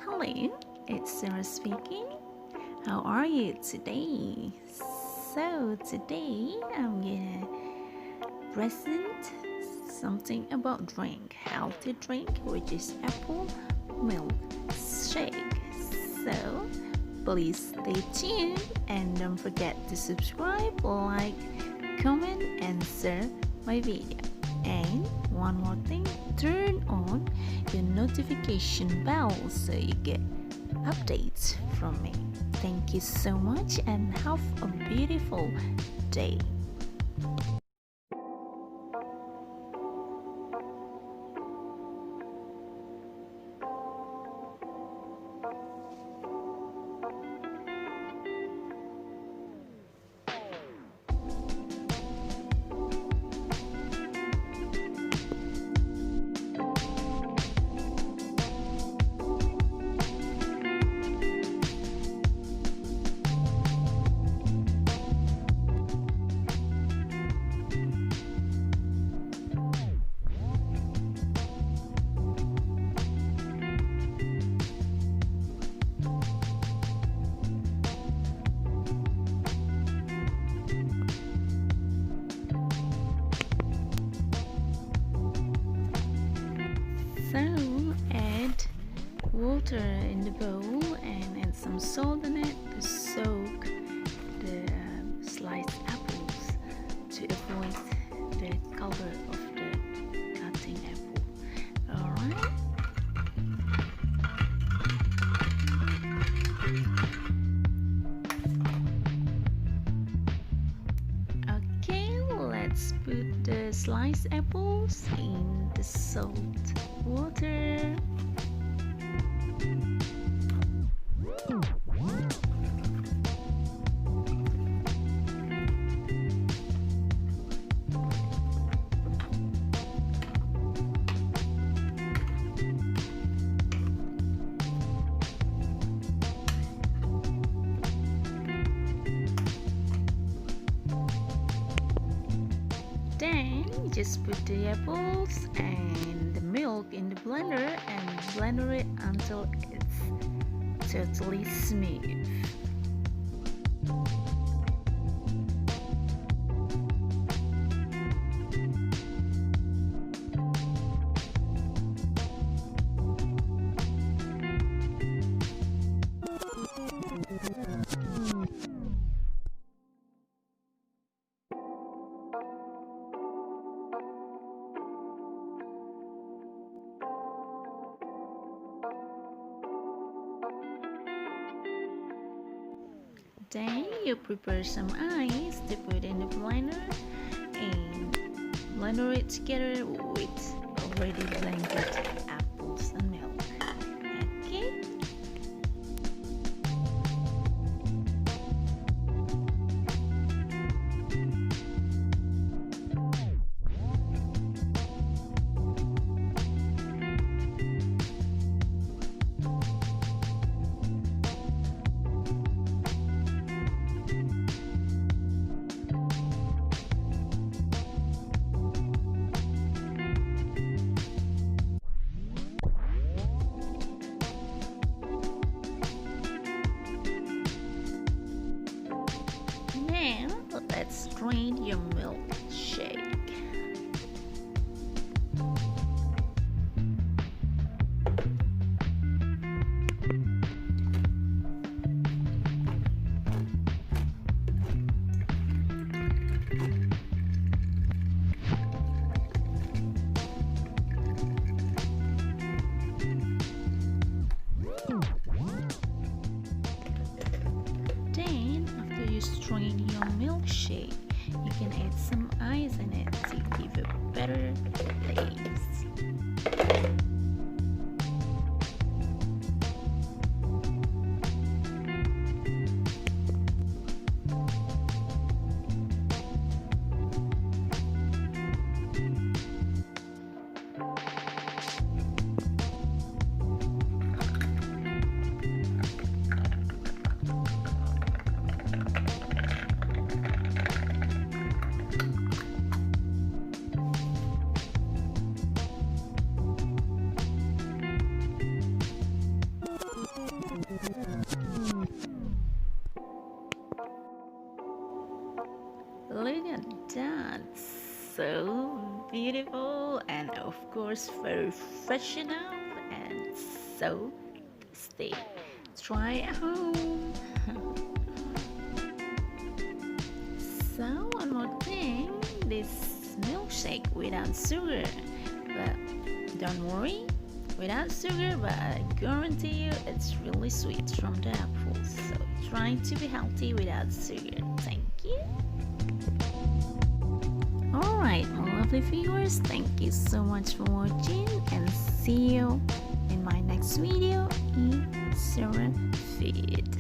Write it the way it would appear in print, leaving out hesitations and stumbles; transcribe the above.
Hello, it's Sarah speaking. How are you today? So today I'm gonna present something about drink, healthy drink, which is Apple Milkshake. So please stay tuned and don't forget to subscribe, like, comment and share my video. And one more thing, turn on your notification bell so you get updates from me. Thank you so much and have a beautiful day. So add water in the bowl and add some salt in it to soak the sliced apples to avoid the color of the cutting apple. Alright. Okay, let's put the sliced apples in the salt water. Then just put the apples and the milk in the blender and blender it until it's totally smooth. Then you prepare some ice to put in the blender and blender it together with already blended apples and milk. Okay. Now let's drain your milkshake. Then after you strain your milkshake, you can add some so beautiful and of course very fresh enough and so tasty. Try at home. So one more thing, this milkshake without sugar, but don't worry, without sugar, but I guarantee you it's really sweet from the apples. So try to be healthy without sugar. Thank you. Alright, my lovely viewers, thank you so much for watching and see you in my next video in Sarah Feed.